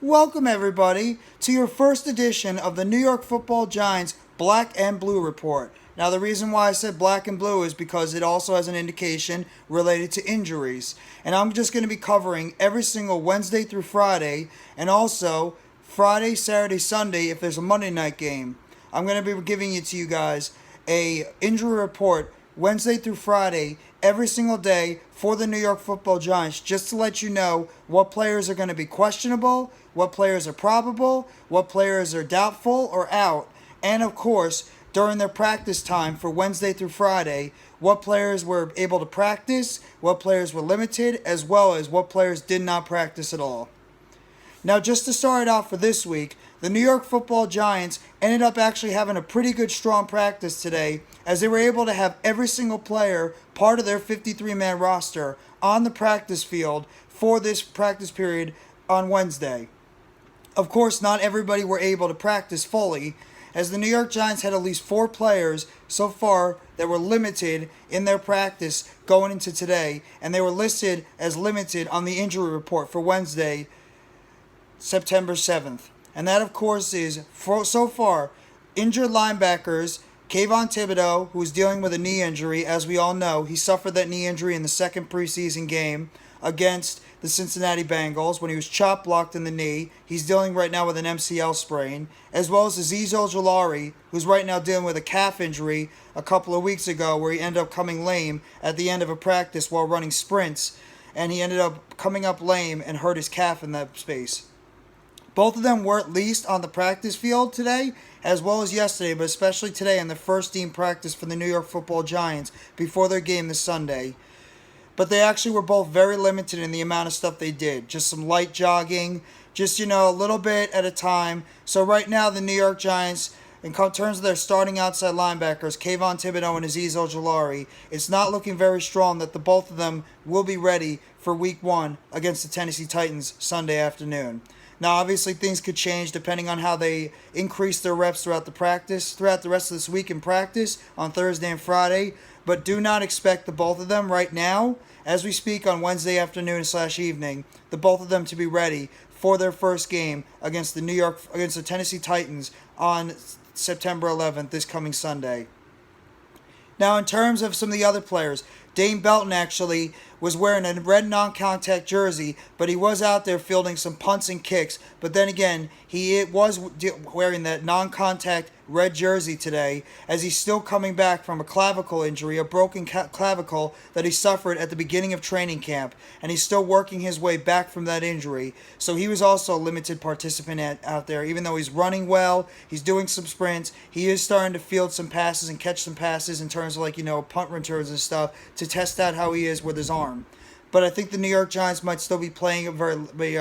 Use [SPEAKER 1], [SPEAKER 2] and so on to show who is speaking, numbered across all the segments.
[SPEAKER 1] Welcome, everybody, to your first edition of the New York Football Giants Black and Blue Report. Now, the reason why I said black and blue is because it also has an indication related to injuries. And I'm just going to be covering every single Wednesday through Friday, and also Friday, Saturday, Sunday if there's a Monday night game. I'm going to be giving it to you guys a injury report Wednesday through Friday every single day for the New York Football Giants, just to let you know what players are going to be questionable, what players are probable, what players are doubtful or out, and of course, during their practice time for Wednesday through Friday, what players were able to practice, what players were limited, as well as what players did not practice at all. Now, just to start off for this week, the New York Football Giants ended up actually having a pretty good strong practice today, as they were able to have every single player part of their 53-man roster on the practice field for this practice period on Wednesday. Of course, not everybody were able to practice fully, as the New York Giants had at least 4 players so far that were limited in their practice going into today, and they were listed as limited on the injury report for Wednesday, September 7th. And that, of course, is, so far, injured linebackers Kayvon Thibodeaux, who is dealing with a knee injury. As we all know, he suffered that knee injury in the second preseason game against the Cincinnati Bengals when he was chop blocked in the knee. He's dealing right now with an MCL sprain, as well as Azeez Ojulari, who's right now dealing with a calf injury a couple of weeks ago where he ended up coming lame at the end of a practice while running sprints, and he ended up coming up lame and hurt his calf in that space. Both of them were at least on the practice field today, as well as yesterday, but especially today in the first team practice for the New York Football Giants before their game this Sunday. But they actually were both very limited in the amount of stuff they did. Just some light jogging, just, a little bit at a time. So right now, the New York Giants, in terms of their starting outside linebackers, Kayvon Thibodeaux and Azeez Ojulari, it's not looking very strong that the both of them will be ready for Week 1 against the Tennessee Titans Sunday afternoon. Now, obviously, things could change depending on how they increase their reps throughout the rest of this week in practice on Thursday and Friday. But do not expect the both of them right now, as we speak on Wednesday afternoon/evening, the both of them to be ready for their first game against the Tennessee Titans on September 11th, this coming Sunday. Now, in terms of some of the other players, Dane Belton actually was wearing a red non-contact jersey, but he was out there fielding some punts and kicks. But then again, he was wearing that non-contact red jersey today, as he's still coming back from a clavicle injury, a broken clavicle that he suffered at the beginning of training camp, and he's still working his way back from that injury. So he was also a limited participant out there. Even though he's running well, he's doing some sprints, he is starting to field some passes and catch some passes in terms of punt returns and stuff to test out how he is with his arm. But I think the New York Giants might still be playing very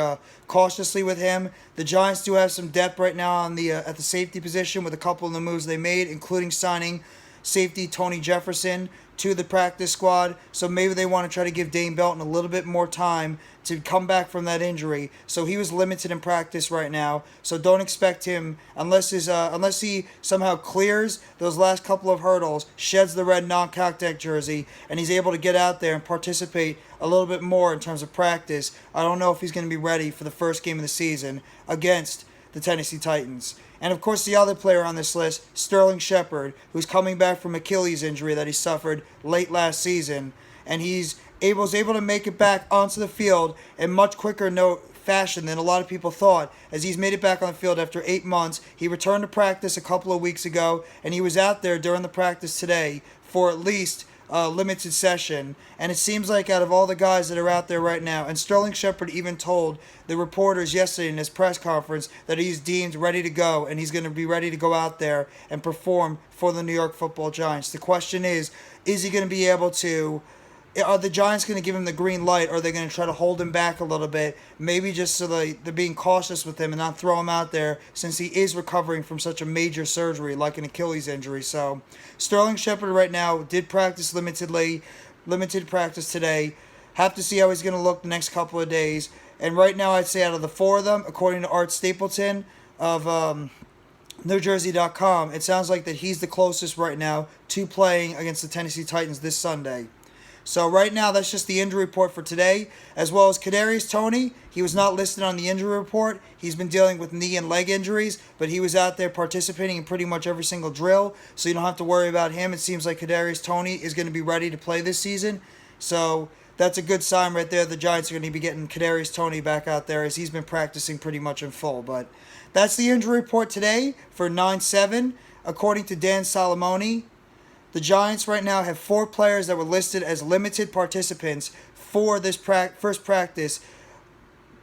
[SPEAKER 1] cautiously with him. The Giants do have some depth right now on at the safety position with a couple of the moves they made, including signing safety Tony Jefferson to the practice squad. So maybe they want to try to give Dane Belton a little bit more time to come back from that injury. So he was limited in practice right now. So don't expect him, unless he somehow clears those last couple of hurdles, sheds the red non-contact jersey, and he's able to get out there and participate a little bit more in terms of practice. I don't know if he's going to be ready for the first game of the season against the Tennessee Titans. And of course, the other player on this list, Sterling Shepard, who's coming back from Achilles injury that he suffered late last season, and was able to make it back onto the field in much quicker fashion than a lot of people thought, as he's made it back on the field after 8 months. He returned to practice a couple of weeks ago, and he was out there during the practice today for at least limited session. And it seems like out of all the guys that are out there right now, and Sterling Shepard even told the reporters yesterday in his press conference that he's deemed ready to go, and he's going to be ready to go out there and perform for the New York Football Giants. The question is he going to be able to... Are the Giants going to give him the green light, or are they going to try to hold him back a little bit? Maybe just so they're being cautious with him and not throw him out there, since he is recovering from such a major surgery like an Achilles injury. So Sterling Shepard right now did practice limited practice today. Have to see how he's going to look the next couple of days. And right now, I'd say out of the 4 of them, according to Art Stapleton of NewJersey.com, it sounds like that he's the closest right now to playing against the Tennessee Titans this Sunday. So right now, that's just the injury report for today, as well as Kadarius Toney. He was not listed on the injury report. He's been dealing with knee and leg injuries, but he was out there participating in pretty much every single drill, so you don't have to worry about him. It seems like Kadarius Toney is going to be ready to play this season, so that's a good sign right there. The Giants are going to be getting Kadarius Toney back out there, as he's been practicing pretty much in full. But that's the injury report today for 9/7, according to Dan Salamoni. The Giants right now have 4 players that were listed as limited participants for this first practice,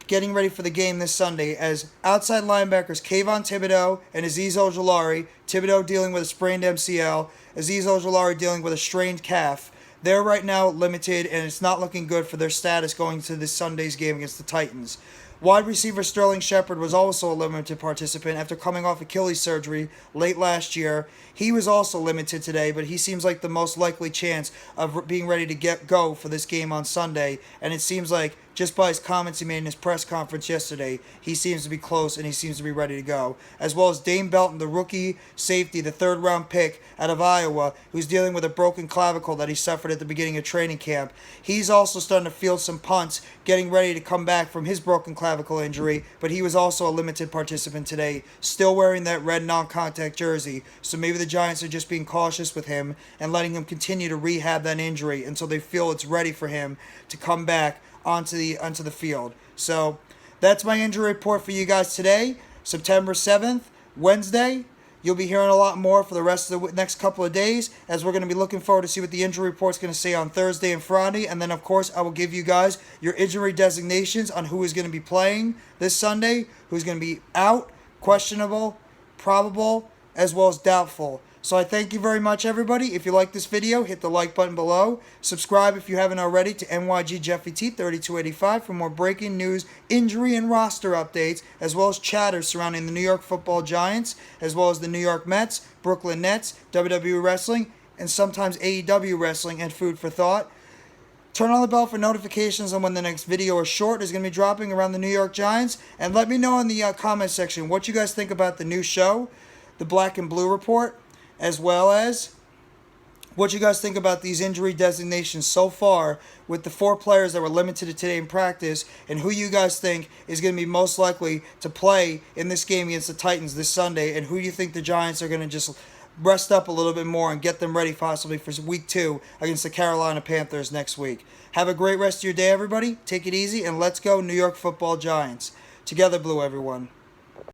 [SPEAKER 1] getting ready for the game this Sunday, as outside linebackers Kayvon Thibodeaux and Azeez Ojulari. Thibodeaux dealing with a sprained MCL, Azeez Ojulari dealing with a strained calf. They're right now limited, and it's not looking good for their status going to this Sunday's game against the Titans. Wide receiver Sterling Shepard was also a limited participant after coming off Achilles surgery late last year. He was also limited today, but he seems like the most likely chance of being ready to go for this game on Sunday. And it seems like, just by his comments he made in his press conference yesterday, he seems to be close and he seems to be ready to go. As well as Dane Belton, the rookie safety, the 3rd-round pick out of Iowa, who's dealing with a broken clavicle that he suffered at the beginning of training camp. He's also starting to field some punts, getting ready to come back from his broken clavicle injury, but he was also a limited participant today, still wearing that red non-contact jersey. So maybe the Giants are just being cautious with him and letting him continue to rehab that injury until they feel it's ready for him to come back onto the field. So that's my injury report for you guys today, September 7th, Wednesday. You'll be hearing a lot more for the rest of the next couple of days, as we're going to be looking forward to see what the injury report's going to say on Thursday and Friday. And then, of course, I will give you guys your injury designations on who is going to be playing this Sunday, who's going to be out, questionable, probable, as well as doubtful. So I thank you very much, everybody. If you like this video, hit the like button below. Subscribe if you haven't already to NYG Jeffy T 3285 for more breaking news, injury, and roster updates, as well as chatter surrounding the New York Football Giants, as well as the New York Mets, Brooklyn Nets, WWE Wrestling, and sometimes AEW Wrestling, and food for thought. Turn on the bell for notifications on when the next video or short is going to be dropping around the New York Giants. And let me know in the comment section what you guys think about the new show, the Black and Blue Report, as well as what you guys think about these injury designations so far with the 4 players that were limited today in practice, and who you guys think is going to be most likely to play in this game against the Titans this Sunday, and who you think the Giants are going to just rest up a little bit more and get them ready possibly for week 2 against the Carolina Panthers next week. Have a great rest of your day, everybody. Take it easy, and let's go New York Football Giants. Together Blue, everyone.